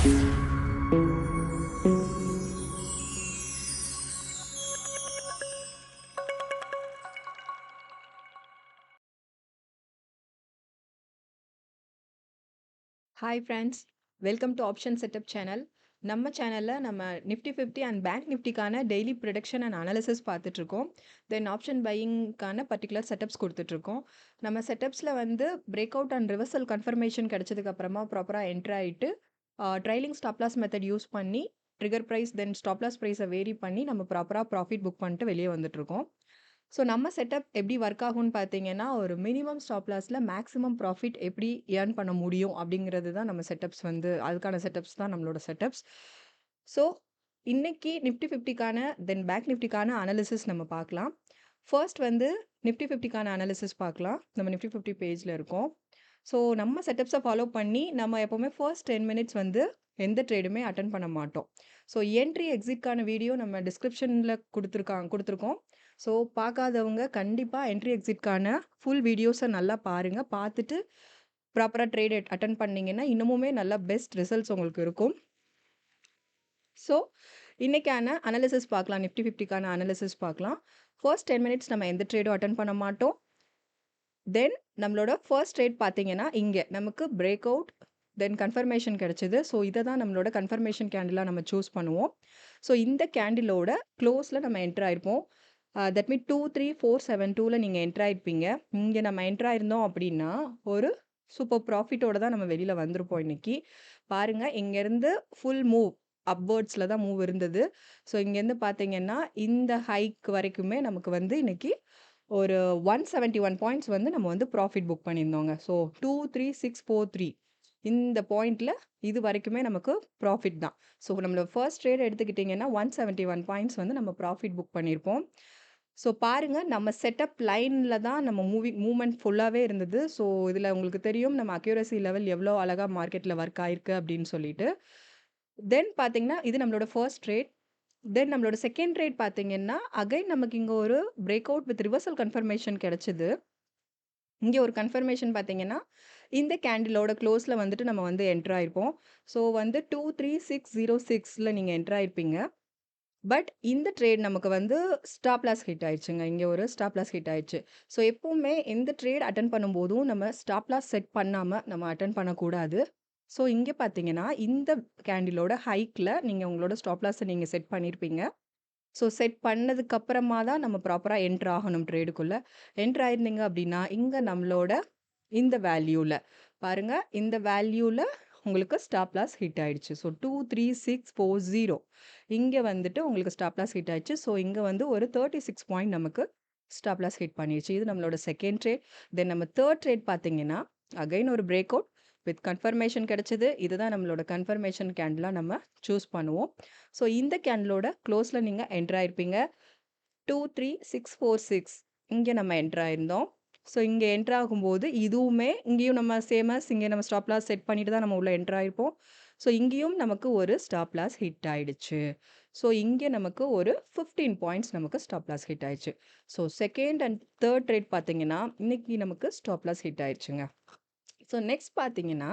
Hi friends, welcome to Option Setup channel. நம்ம சேனல்ல நம்ம நிஃப்டி 50 அண்ட் பேங்க் நிஃப்டிக்கான டெய்லி ப்ரொடக்ஷன் அண்ட் அனாலிசிஸ் பார்த்துட்டு இருக்கோம். தென் ஆப்ஷன் பையிங்கான பர்டிகுலர் செட்டப்ஸ் கொடுத்துட்டு இருக்கோம். நம்ம செட்டப்ஸ்ல வந்து break out and reversal confirmation கிடைச்சதுக்கு அப்புறமா ப்ராப்பரா என்டர் ஆயிட்டு trailing stop loss method use பண்ணி trigger price then stop loss பிரைஸை வேரி பண்ணி நம்ம ப்ராப்பரா ப்ராஃபிட் புக் பண்ணிட்டு வெளியே வந்துட்டு இருக்கோம். ஸோ நம்ம செட்டப் எப்படி ஒர்க் ஆகும்னு பார்த்தீங்கன்னா, ஒரு மினிமம் ஸ்டாப் லாஸில் மேக்ஸிமம் ப்ராஃபிட் எப்படி ஏர்ன் பண்ண முடியும் அப்படிங்கிறது தான் நம்ம செட்டப்ஸ் வந்து அதுக்கான செட்டப்ஸ் தான் நம்மளோட செட்டப்ஸ். ஸோ இன்னைக்கு நிஃப்டி 50க்கான தென் பேங்க் நிஃப்டிக்கான அனாலிசிஸ் நம்ம பார்க்கலாம். ஃபர்ஸ்ட் வந்து நிஃப்டி 50க்கான அனாலிசிஸ் பார்க்கலாம். நம்ம நிஃப்டி 50 பேஜில் இருக்கோம். ஸோ நம்ம செட்டப்ஸை ஃபாலோ பண்ணி நம்ம எப்போவுமே ஃபர்ஸ்ட் 10 மினிட்ஸ் வந்து எந்த ட்ரேடுமே அட்டன் பண்ண மாட்டோம். ஸோ என்ட்ரி எக்ஸிட்கான வீடியோ நம்ம டிஸ்கிரிப்ஷனில் கொடுத்துருக்கோம். ஸோ பார்க்காதவங்க கண்டிப்பாக என்ட்ரி எக்ஸிட்கான ஃபுல் வீடியோஸை நல்லா பாருங்கள். பார்த்துட்டு ப்ராப்பராக ட்ரேட் அட்டன் பண்ணிங்கன்னா இன்னமுமே நல்லா பெஸ்ட் ரிசல்ட்ஸ் உங்களுக்கு இருக்கும். ஸோ இன்றைக்கான அனாலிசிஸ் பார்க்கலாம். நிஃப்டி 50க்கான அனாலிசிஸ் பார்க்கலாம். ஃபர்ஸ்ட் 10 மினிட்ஸ் நம்ம எந்த ட்ரேடும் அட்டன் பண்ண மாட்டோம். தென் நம்மளோட ஃபர்ஸ்ட் ட்ரேட் பார்த்தீங்கன்னா இங்கே நமக்கு பிரேக் அவுட் தென் கன்ஃபர்மேஷன் கிடைச்சிது. ஸோ இதை தான் நம்மளோட கன்ஃபர்மேஷன் கேண்டிலாக நம்ம சூஸ் பண்ணுவோம். ஸோ இந்த கேண்டிலோட க்ளோஸில் நம்ம என்டர் ஆயிருப்போம். தட் மீன் 23472 நீங்கள் என்டர் ஆயிருப்பீங்க. இங்கே நம்ம என்டர் ஆயிருந்தோம் அப்படின்னா ஒரு சூப்பர் ப்ராஃபிட்டோட தான் நம்ம வெளியில் வந்திருப்போம் இன்னைக்கு. பாருங்கள், இங்கேருந்து ஃபுல் மூவ் அப்வர்ட்ஸில் தான் மூவ் இருந்தது. ஸோ இங்கேருந்து பார்த்தீங்கன்னா இந்த ஹைக் வரைக்குமே நமக்கு வந்து இன்னைக்கு ஒரு 171 பாயிண்ட்ஸ் வந்து நம்ம வந்து ப்ராஃபிட் புக் பண்ணியிருந்தோங்க. ஸோ 23643 இந்த பாயிண்ட்ல இது வரைக்குமே நமக்கு ப்ராஃபிட் தான். ஸோ நம்மளோட ஃபர்ஸ்ட் ட்ரேட் எடுத்துக்கிட்டிங்கன்னா 171 பாயிண்ட்ஸ் வந்து நம்ம ப்ராஃபிட் புக் பண்ணியிருப்போம். ஸோ பாருங்க, நம்ம செட்டப் லைன்ல தான் நம்ம மூவ்மெண்ட் ஃபுல்லாகவே இருந்தது. ஸோ இதில் உங்களுக்கு தெரியும் நம்ம அக்யூரசி லெவல் எவ்வளோ அழகாக மார்க்கெட்டில் ஒர்க் ஆயிருக்கு அப்படின்னு சொல்லிட்டு. தென் பார்த்தீங்கன்னா இது நம்மளோட ஃபர்ஸ்ட் ட்ரேட். தென் நம்மளோட செகண்ட் ட்ரேட் பார்த்தீங்கன்னா அகைன் நமக்கு இங்கே ஒரு break out with reversal confirmation கிடைச்சிது. இங்கே ஒரு கன்ஃபர்மேஷன் பார்த்தீங்கன்னா இந்த கேண்டிலோட க்ளோஸில் வந்துட்டு நம்ம வந்து என்டர் ஆயிருப்போம். ஸோ வந்து 23606ல் நீங்கள் என்டர் ஆயிருப்பீங்க. பட் இந்த ட்ரேட் நமக்கு வந்து ஸ்டாப் லாஸ் ஹிட் ஆயிடுச்சுங்க. இங்கே ஒரு ஸ்டாப் லாஸ் ஹிட் ஆயிடுச்சு. ஸோ எப்பவுமே எந்த ட்ரேட் அட்டன் பண்ணும்போதும் நம்ம ஸ்டாப் லாஸ் செட் பண்ணாமல் நம்ம அட்டன் பண்ணக்கூடாது. ஸோ இங்கே பார்த்தீங்கன்னா இந்த கேண்டிலோட ஹைக்கில் நீங்கள் உங்களோட ஸ்டாப் லாஸை நீங்கள் செட் பண்ணியிருப்பீங்க. ஸோ செட் பண்ணதுக்கு அப்புறமா தான் நம்ம ப்ராப்பராக என்ட்ரு ஆகணும் ட்ரேடுக்குள்ளே. என்ட்ரு ஆயிருந்தீங்க அப்படின்னா இங்கே நம்மளோட இந்த வேல்யூவில் பாருங்கள், இந்த வேல்யூவில் உங்களுக்கு ஸ்டாப் லாஸ் ஹிட் ஆயிடுச்சு. ஸோ 23640 இங்கே வந்துட்டு உங்களுக்கு ஸ்டாப் லாஸ் ஹிட் ஆயிடுச்சு. ஸோ இங்கே வந்து ஒரு 36 பாயிண்ட் நமக்கு ஸ்டாப் லாஸ் ஹிட் பண்ணிடுச்சு. இது நம்மளோட செகண்ட் ட்ரேட். தென் நம்ம தேர்ட் ட்ரேட் பார்த்தீங்கன்னா அகைன் ஒரு பிரேக் அவுட் வித் கன்ஃபர்மேஷன் கிடைச்சது. இதுதான் நம்மளோட கன்ஃபர்மேஷன் கேண்டிலாக நம்ம சூஸ் பண்ணுவோம். ஸோ இந்த கேண்டிலோட க்ளோஸில் நீங்கள் என்டர் ஆயிருப்பீங்க. 23646 இங்கே நம்ம என்டர் ஆயிருந்தோம். ஸோ இங்கே என்டர் ஆகும்போது இதுவுமே இங்கேயும் நம்ம சேமஸ் இங்கே நம்ம ஸ்டாப் லாஸ் செட் பண்ணிட்டு தான் நம்ம உள்ள என்டர் ஆயிருப்போம். ஸோ இங்கேயும் நமக்கு ஒரு ஸ்டாப் லாஸ் ஹிட் ஆயிடுச்சு. ஸோ இங்கே நமக்கு ஒரு 15 பாயிண்ட்ஸ் நமக்கு ஸ்டாப் லாஸ் ஹிட் ஆயிடுச்சு. So second and third trade பார்த்தீங்கன்னா இன்னைக்கு நமக்கு ஸ்டாப் லாஸ் ஹிட் ஆயிடுச்சுங்க. ஸோ நெக்ஸ்ட் பார்த்தீங்கன்னா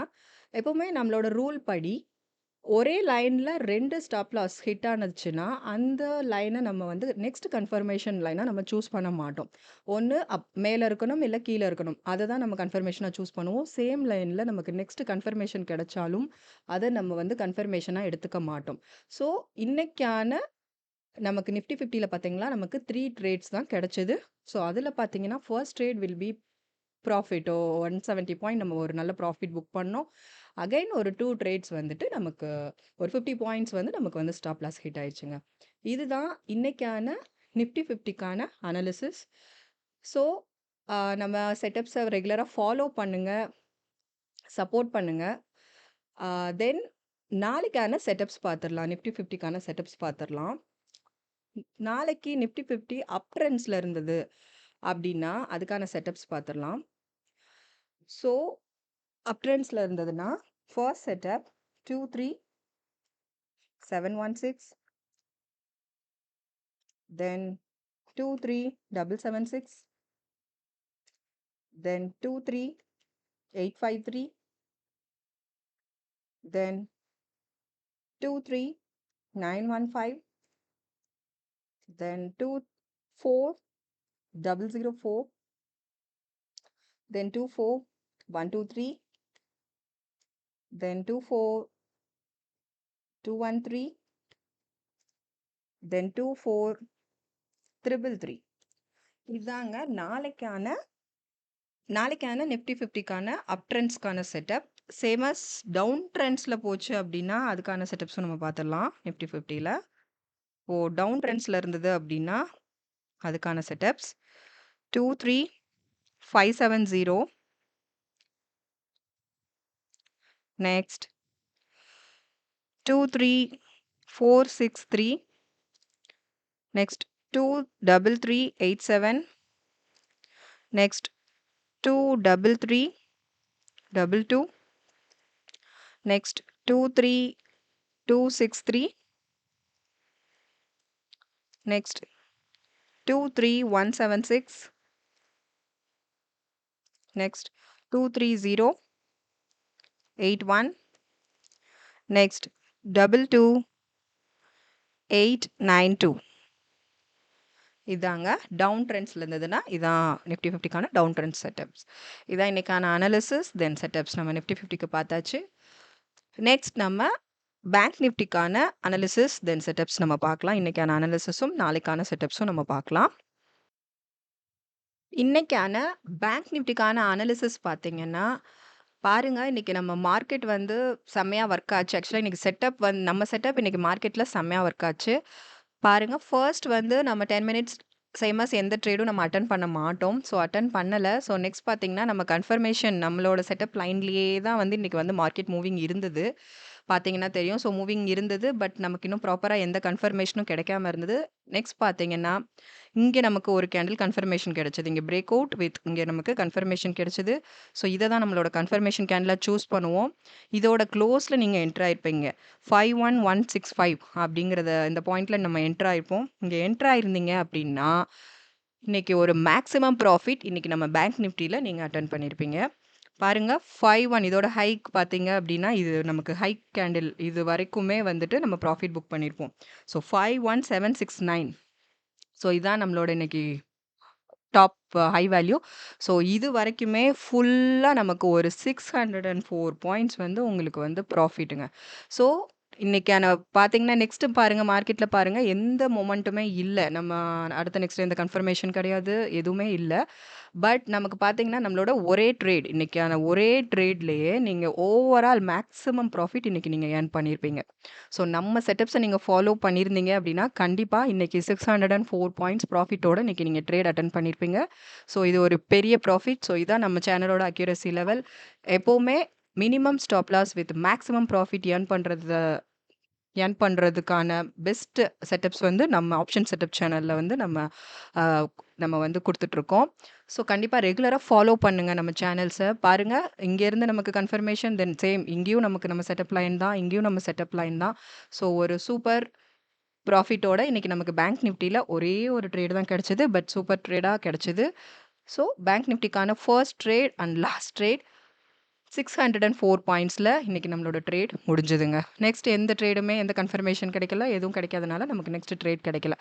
எப்போவுமே நம்மளோட ரூல் படி ஒரே லைனில் 2 ஸ்டாப் லாஸ் ஹிட் ஆனதுச்சுன்னா அந்த லைனை நம்ம வந்து நெக்ஸ்ட் கன்ஃபர்மேஷன் லைனாக நம்ம சூஸ் பண்ண மாட்டோம். ஒன்று மேலே இருக்கணும், இல்லை கீழே இருக்கணும். அதை தான் நம்ம கன்ஃபர்மேஷனாக சூஸ் பண்ணுவோம். சேம் லைனில் நமக்கு நெக்ஸ்ட் கன்ஃபர்மேஷன் கிடைச்சாலும் அதை நம்ம வந்து கன்ஃபர்மேஷனாக எடுத்துக்க மாட்டோம். ஸோ இன்னைக்கான நமக்கு நிஃப்டி 50ல் பார்த்தீங்கன்னா நமக்கு 3 ட்ரேட்ஸ் தான் கிடைச்சது. ஸோ அதில் பார்த்தீங்கன்னா first trade will be profit 170 point நம்ம ஒரு நல்ல ப்ராஃபிட் புக் பண்ணோம். அகைன் ஒரு 2 ட்ரேட்ஸ் வந்துட்டு நமக்கு ஒரு 50 பாயிண்ட்ஸ் வந்து நமக்கு வந்து ஸ்டாப் லாஸ் ஹிட் ஆயிடுச்சுங்க. இதுதான் இன்னைக்கான நிஃப்டி 50க்கான அனாலிசிஸ். ஸோ நம்ம செட்டப்ஸை ரெகுலராக ஃபாலோ பண்ணுங்க, சப்போர்ட் பண்ணுங்க. தென் நாளைக்கான செட்டப்ஸ் பார்த்துடலாம். நிஃப்டி 50க்கான செட்டப்ஸ் பார்த்துடலாம். நாளைக்கு நிஃப்டி 50 அப் ட்ரெண்ட்ஸில் இருந்தது அப்படின்னா அதுக்கான செட்டப்ஸ் பார்த்துடலாம். ஸோ அப் ட்ரெண்ட்ஸில் இருந்ததுன்னா first setup 23716, then 23776, then 23853, then 23915, then 24004, then 24123, then 24213, then 24333. இதாங்க நாளைக்கான நிஃப்டி 50க்கான அப் ட்ரெண்ட்ஸ்க்கான செட்டப். சேம் அஸ் டவுன் ட்ரெண்ட்ஸில் போச்சு அப்படின்னா அதுக்கான செட்டப்ஸும் நம்ம பார்த்துடலாம் நிஃப்டி 50ல. டவுன் ட்ரெண்ட்ஸில் இருந்தது அப்படின்னா அதுக்கான setups 23570, next 23463, next 23387, next 23322, next 23263, next 23176, next 23081, next 22892. இதாங்க டவுன் ட்ரெண்ட்ஸில் இருந்ததுன்னா இதான் நிஃப்டி 50க்கான டவுன் ட்ரெண்ட் செட்டப்ஸ். இதான் இன்னைக்கான அனாலிசிஸ் தென் செட்டப்ஸ் நம்ம நிஃப்டி 50க்கு பார்த்தாச்சு. நெக்ஸ்ட் நம்ம பேங்க் நிஃப்டிக்கான அனாலிசிஸ் தென் செட்டப்ஸ் நம்ம பார்க்கலாம். இன்னைக்கான அனாலிசிஸும் நாளைக்கான செட்டப்ஸும் நம்ம பார்க்கலாம். இன்னைக்கான பேங்க் நிஃப்டிக்கான அனாலிசிஸ் பார்த்தீங்கன்னா பாருங்க, இன்னைக்கு நம்ம மார்க்கெட் வந்து செம்மையா ஒர்க் ஆச்சு. ஆக்சுவலா இன்னைக்கு செட்டப் நம்ம செட்டப் இன்னைக்கு மார்க்கெட்ல செம்மையா ஒர்க் ஆச்சு. பாருங்க, ஃபர்ஸ்ட் வந்து நம்ம 10 மினிட்ஸ் சேமஸ் எந்த ட்ரேடும் நம்ம அட்டெண்ட் பண்ண மாட்டோம். ஸோ அட்டெண்ட் பண்ணல. ஸோ நெக்ஸ்ட் பார்த்தீங்கன்னா நம்ம கன்ஃபர்மேஷன் நம்மளோட செட்டப் லைன்லேயே தான் வந்து இன்னைக்கு வந்து மார்க்கெட் மூவிங் இருந்தது. பார்த்தீங்கன்னா தெரியும். ஸோ மூவிங் இருந்தது. பட் நமக்கு இன்னும் ப்ராப்பராக எந்த கன்ஃபர்மேஷனும் கிடைக்காம இருந்தது. நெக்ஸ்ட் பார்த்தீங்கன்னா இங்கே நமக்கு ஒரு கேண்டில் கன்ஃபர்மேஷன் கிடைச்சது. இங்கே பிரேக் அவுட் வித் இங்கே நமக்கு கன்ஃபர்மேஷன் கிடைச்சது. ஸோ இதை தான் நம்மளோட கன்ஃபர்மேஷன் கேண்டிலாக சூஸ் பண்ணுவோம். இதோட க்ளோஸில் நீங்கள் என்ட்ரு ஆயிருப்பீங்க 51165 அப்படிங்கிறத இந்த பாயிண்ட்ல நம்ம என்ட்ரு ஆயிருப்போம். இங்கே என்ட்ரு ஆயிருந்தீங்க அப்படின்னா இன்னைக்கு ஒரு மேக்ஸிமம் ப்ராஃபிட் இன்னைக்கு நம்ம பேங்க் நிஃப்டியில் நீங்கள் அட்டன் பண்ணியிருப்பீங்க. பாருங்க 51 இதோட ஹைக் பார்த்தீங்க அப்படின்னா இது நமக்கு ஹைக் கேண்டில் இது வரைக்குமே வந்துட்டு நம்ம ப்ராஃபிட் புக் பண்ணியிருப்போம். ஸோ 51769. ஸோ இதான் நம்மளோட இன்னைக்கு டாப் ஹை வேல்யூ. ஸோ இது வரைக்குமே ஃபுல்லாக நமக்கு ஒரு 604 பாயிண்ட்ஸ் வந்து உங்களுக்கு வந்து ப்ராஃபிட்டுங்க. ஸோ இன்னைக்கான பார்த்தீங்கன்னா நெக்ஸ்ட்டு பாருங்கள் மார்க்கெட்டில் பாருங்கள் எந்த மொமெண்ட்டுமே இல்லை. நம்ம அடுத்த நெக்ஸ்ட் எந்த கன்ஃபர்மேஷன் கிடையாது, எதுவுமே இல்லை. பட் நமக்கு பார்த்தீங்கன்னா நம்மளோட ஒரே ட்ரேட் இன்னைக்கான ஒரே ட்ரேட்லேயே நீங்கள் ஓவரால் மேக்ஸிமம் ப்ராஃபிட் இன்னைக்கு நீங்கள் ஏர்ன் பண்ணியிருப்பீங்க. ஸோ நம்ம செட்டப்ஸை நீங்கள் ஃபாலோ பண்ணியிருந்தீங்க அப்படின்னா கண்டிப்பாக இன்னைக்கு 604 பாயிண்ட்ஸ் ப்ராஃபிட்டோட இன்னைக்கு நீங்கள் ட்ரேட் அட்டன் பண்ணியிருப்பீங்க. ஸோ இது ஒரு பெரிய ப்ராஃபிட். ஸோ இதான் நம்ம சேனலோட அக்யூரசி லெவல். எப்போவுமே minimum stop loss with maximum profit earn பண்ணுறதுக்கான பெஸ்ட் செட்டப்ஸ் வந்து நம்ம ஆப்ஷன் செட்டப் சேனலில் வந்து நம்ம வந்து கொடுத்துட்ருக்கோம். ஸோ கண்டிப்பாக ரெகுலராக ஃபாலோ பண்ணுங்கள் நம்ம சேனல்ஸை. பாருங்கள், இங்கேருந்து நமக்கு கன்ஃபர்மேஷன் தென் சேம் இங்கேயும் நம்ம செட்டப் லைன் தான், இங்கேயும் நம்ம செட்டப் லைன் தான். ஸோ ஒரு சூப்பர் ப்ராஃபிட்டோட இன்றைக்கி நமக்கு பேங்க் நிஃப்டியில் ஒரே ஒரு ட்ரேட் தான் கிடச்சிது. பட் சூப்பர் ட்ரேடாக கிடச்சிது. ஸோ பேங்க் நிஃப்டிக்கான first trade and last trade 604 பாயிண்ட்ஸில் இன்றைக்கி நம்மளோட ட்ரேட் முடிஞ்சுதுங்க. நெக்ஸ்ட் எந்த ட்ரேடுமே எந்த கன்ஃபர்மேஷன் கிடைக்கல, எதுவும் கிடைக்காதனால நமக்கு நெக்ஸ்ட் ட்ரேட் கிடைக்கல.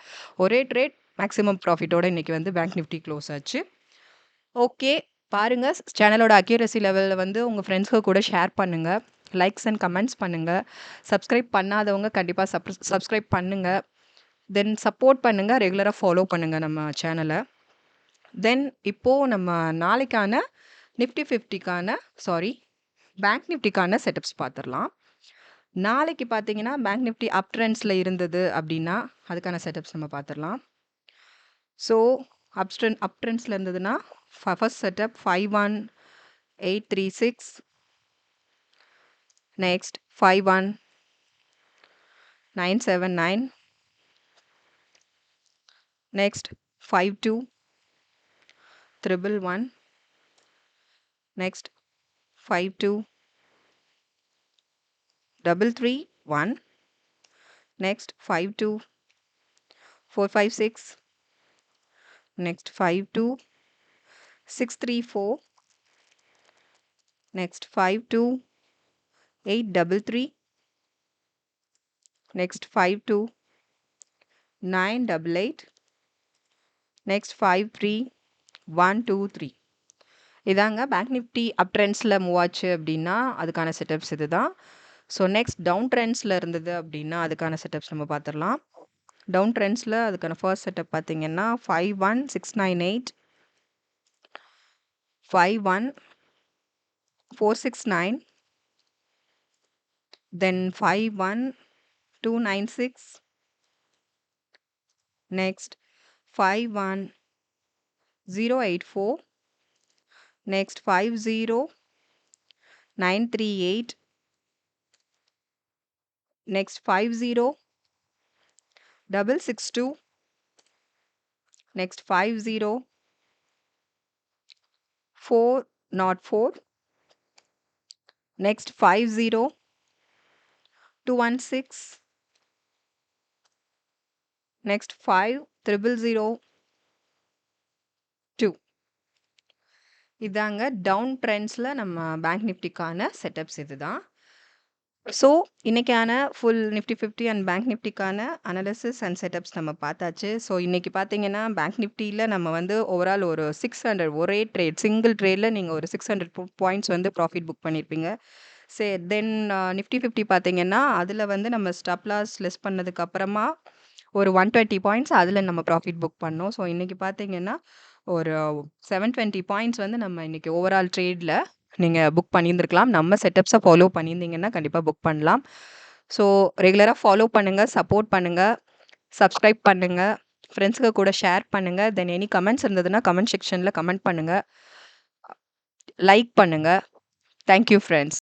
ஒரே ட்ரேட் மேக்ஸிமம் ப்ராஃபிட்டோட இன்றைக்கி வந்து பேங்க் நிஃப்டி க்ளோஸ் ஆச்சு. ஓகே, பாருங்கள் சேனலோட அக்யூரசி லெவலில் வந்து உங்கள் ஃப்ரெண்ட்ஸ்க்கு கூட ஷேர் பண்ணுங்கள், லைக்ஸ் அண்ட் கமெண்ட்ஸ் பண்ணுங்கள். சப்ஸ்கிரைப் பண்ணாதவங்க கண்டிப்பாக சப்ஸ்கிரைப் பண்ணுங்கள். தென் சப்போர்ட் பண்ணுங்கள், ரெகுலராக ஃபாலோ பண்ணுங்கள் நம்ம சேனலை. தென் இப்போது நம்ம நாளைக்கான நிஃப்டி 50க்கான பேங்க் நிஃப்டிக்கான செட்டப்ஸ் பார்த்துடலாம். நாளைக்கு பார்த்தீங்கன்னா பேங்க் நிஃப்டி அப் ட்ரெண்ட்ஸில் இருந்தது அப்படின்னா அதுக்கான செட்டப்ஸ் நம்ம பார்த்துடலாம். ஸோ அப் ட்ரெண்ட்ஸில் இருந்ததுன்னா first setup 51836, next 51979, next 52111, next 52331, next 52456, next 52634, next 52833, next 52 988 next 53 123 இதாங்க பேங்க் நிஃப்டி அப் ட்ரெண்ட்ஸில் மூவ் ஆச்சு அப்படின்னா அதுக்கான செட்டப்ஸ் இதுதான். ஸோ நெக்ஸ்ட் டவுன் ட்ரெண்ட்ஸில் இருந்தது அப்படின்னா அதுக்கான செட்டப்ஸ் நம்ம பார்த்துடலாம். டவுன் ட்ரெண்ட்ஸில் அதுக்கான ஃபர்ஸ்ட் செட்டப் பார்த்தீங்கன்னா 51698 51469 then 51296 next 51084 next 50938 next 50662 next 50404 next 50216 next 50002 இதாங்க டவுன் ட்ரெண்ட்ஸில் நம்ம பேங்க் நிஃப்டிக்கான செட்டப்ஸ் இதுதான். ஸோ இன்னைக்கான ஃபுல் நிஃப்டி 50 அண்ட் பேங்க் நிஃப்டிக்கான அனாலிசிஸ் அண்ட் செட்டப்ஸ் நம்ம பார்த்தாச்சு. ஸோ இன்னைக்கு பார்த்தீங்கன்னா பேங்க் நிஃப்டியில் நம்ம வந்து ஓவரால் ஒரு 600 ஒரே ட்ரேட் சிங்கிள் ட்ரேடில் நீங்கள் ஒரு 600 பாயிண்ட்ஸ் வந்து ப்ராஃபிட் புக் பண்ணியிருப்பீங்க. சரி தென் நிஃப்டி 50 பார்த்தீங்கன்னா அதில் வந்து நம்ம ஸ்டாப் லாஸ் லெஸ் பண்ணதுக்கு அப்புறமா ஒரு 120 பாயிண்ட்ஸ் அதில் நம்ம ப்ராஃபிட் புக் பண்ணோம். ஸோ இன்னைக்கு பார்த்தீங்கன்னா ஒரு 720 பாயிண்ட்ஸ் வந்து நம்ம இன்னைக்கு ஓவரால் ட்ரேடில் நீங்கள் புக் பண்ணியிருந்துருக்கலாம். நம்ம செட்டப்ஸை ஃபாலோ பண்ணியிருந்தீங்கன்னா கண்டிப்பாக புக் பண்ணலாம். ஸோ ரெகுலராக ஃபாலோ பண்ணுங்கள், சப்போர்ட் பண்ணுங்கள், சப்ஸ்கிரைப் பண்ணுங்கள், ஃப்ரெண்ட்ஸுக்கு கூட ஷேர் பண்ணுங்கள். தென் எனி கமெண்ட்ஸ் இருந்ததுன்னா கமெண்ட் செக்ஷனில் கமெண்ட் பண்ணுங்கள், லைக் பண்ணுங்கள். Thank you friends.